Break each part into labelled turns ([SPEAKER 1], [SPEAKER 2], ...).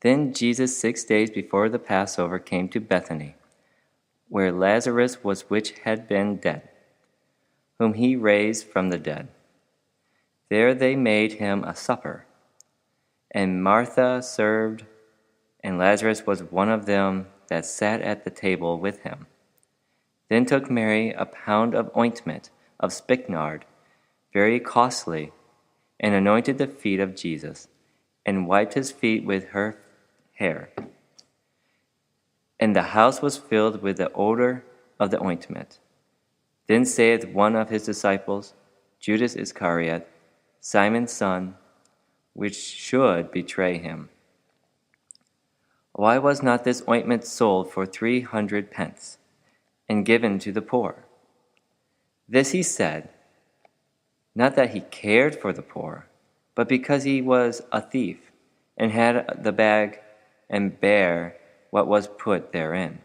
[SPEAKER 1] Then Jesus 6 days before the Passover came to Bethany, where Lazarus was which had been dead, whom he raised from the dead. There they made him a supper, and Martha served, and Lazarus was one of them that sat at the table with him. Then took Mary a pound of ointment of spikenard, very costly, and anointed the feet of Jesus, and wiped his feet with her hair. And the house was filled with the odor of the ointment. Then saith one of his disciples, Judas Iscariot, Simon's son, which should betray him, why was not this ointment sold for 300 pence, and given to the poor? This he said, not that he cared for the poor, but because he was a thief, and had the bag, and bare what was put therein.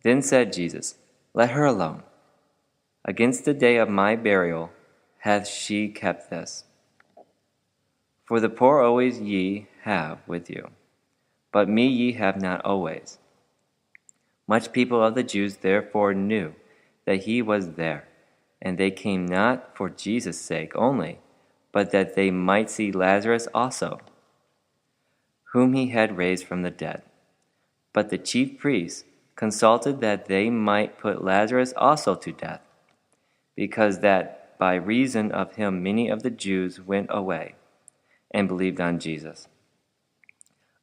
[SPEAKER 1] Then said Jesus, Let her alone. Against the day of my burial hath she kept this. For the poor always ye have with you, but me ye have not always. Much people of the Jews therefore knew that he was there, and they came not for Jesus' sake only, but that they might see Lazarus also, whom he had raised from the dead. But the chief priests consulted that they might put Lazarus also to death, because that by reason of him many of the Jews went away and believed on Jesus.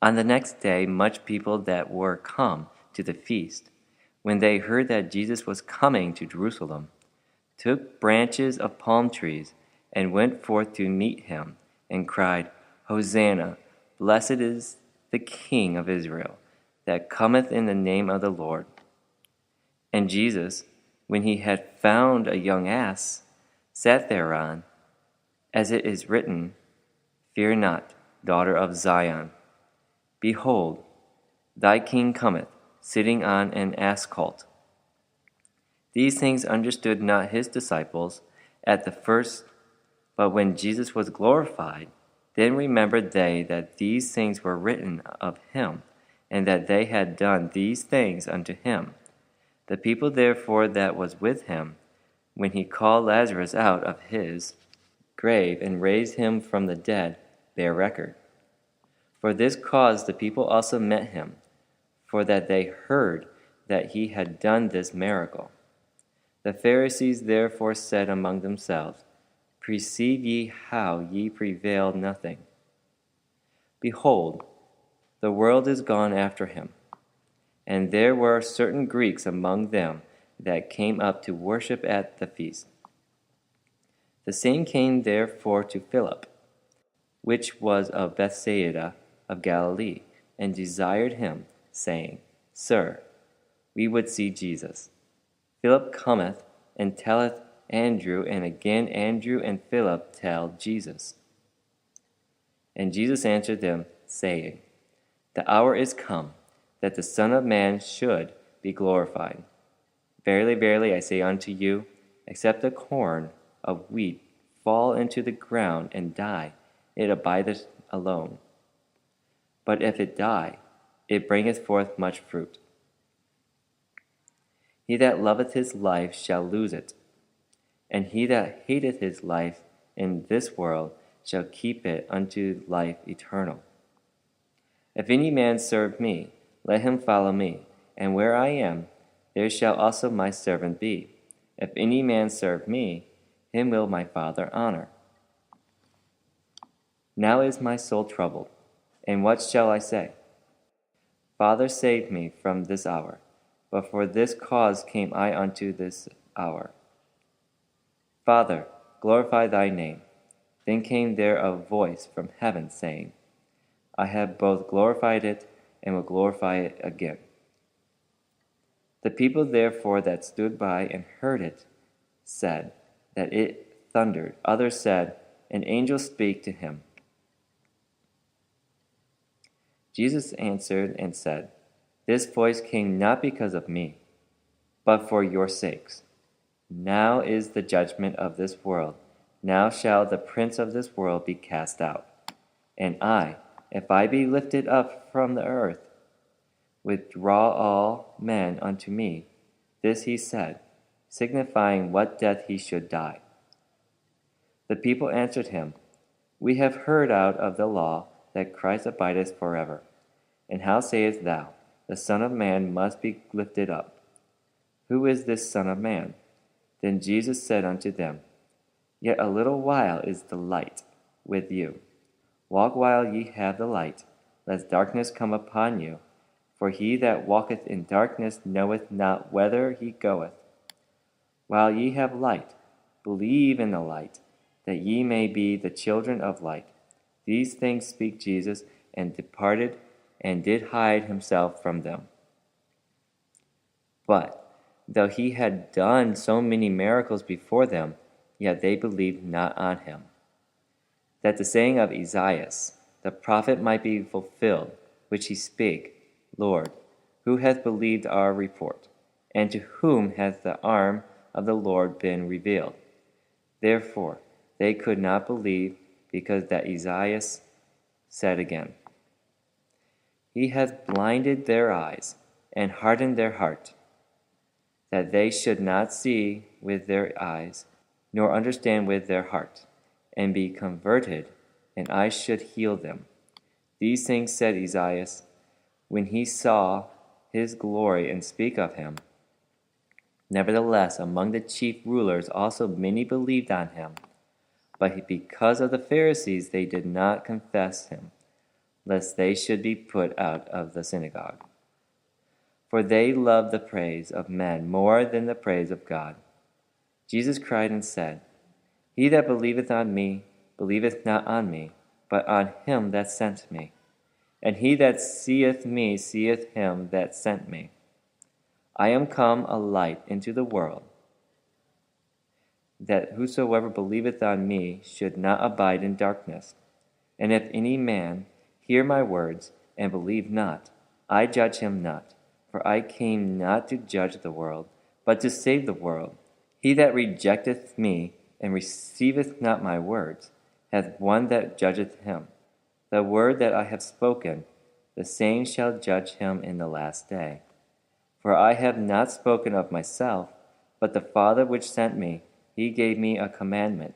[SPEAKER 1] On the next day much people that were come to the feast, when they heard that Jesus was coming to Jerusalem, took branches of palm trees and went forth to meet him, and cried, Hosanna! Blessed is the King of Israel, that cometh in the name of the Lord. And Jesus, when he had found a young ass, sat thereon, as it is written, Fear not, daughter of Zion. Behold, thy king cometh, sitting on an ass colt. These things understood not his disciples at the first, but when Jesus was glorified, then remembered they that these things were written of him, and that they had done these things unto him. The people therefore that was with him, when he called Lazarus out of his grave and raised him from the dead, bear record. For this cause the people also met him, for that they heard that he had done this miracle. The Pharisees therefore said among themselves, Perceive ye how ye prevail nothing? Behold, the world is gone after him. And there were certain Greeks among them that came up to worship at the feast. The same came therefore to Philip, which was of Bethsaida of Galilee, and desired him, saying, Sir, we would see Jesus. Philip cometh and telleth Andrew, and again Andrew and Philip tell Jesus. And Jesus answered them, saying, The hour is come, that the Son of Man should be glorified. Verily, verily, I say unto you, except a corn of wheat fall into the ground and die, it abideth alone. But if it die, it bringeth forth much fruit. He that loveth his life shall lose it, and he that hateth his life in this world shall keep it unto life eternal. If any man serve me, let him follow me, and where I am, there shall also my servant be. If any man serve me, him will my Father honor. Now is my soul troubled, and what shall I say? Father, save me from this hour. But for this cause came I unto this hour. Father, glorify thy name. Then came there a voice from heaven, saying, I have both glorified it, and will glorify it again. The people therefore that stood by and heard it said that it thundered. Others said, An angel spake to him. Jesus answered and said, This voice came not because of me, but for your sakes. Now is the judgment of this world. Now shall the prince of this world be cast out. And I if I be lifted up from the earth, withdraw all men unto me. This he said, signifying what death he should die. The people answered him, We have heard out of the law that Christ abideth forever. And how sayest thou, the Son of Man must be lifted up? Who is this Son of Man? Then Jesus said unto them, Yet a little while is the light with you. Walk while ye have the light, lest darkness come upon you. For he that walketh in darkness knoweth not whither he goeth. While ye have light, believe in the light, that ye may be the children of light. These things spake Jesus, and departed, and did hide himself from them. But though he had done so many miracles before them, yet they believed not on him. That the saying of Esaias, the prophet, might be fulfilled, which he spake, Lord, who hath believed our report? And to whom hath the arm of the Lord been revealed? Therefore they could not believe, because that Esaias said again, He hath blinded their eyes, and hardened their heart, that they should not see with their eyes, nor understand with their heart, and be converted, and I should heal them. These things said Esaias, when he saw his glory, and speak of him. Nevertheless, among the chief rulers also many believed on him. But because of the Pharisees they did not confess him, lest they should be put out of the synagogue. For they loved the praise of men more than the praise of God. Jesus cried and said, He that believeth on me, believeth not on me, but on him that sent me. And he that seeth me seeth him that sent me. I am come a light into the world, that whosoever believeth on me should not abide in darkness. And if any man hear my words, and believe not, I judge him not. For I came not to judge the world, but to save the world. He that rejecteth me, and receiveth not my words, hath one that judgeth him. The word that I have spoken, the same shall judge him in the last day. For I have not spoken of myself, but the Father which sent me, he gave me a commandment,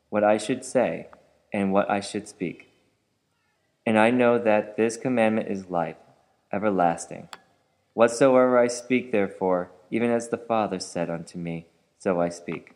[SPEAKER 1] what I should say, and what I should speak. And I know that this commandment is life, everlasting. Whatsoever I speak, therefore, even as the Father said unto me, so I speak.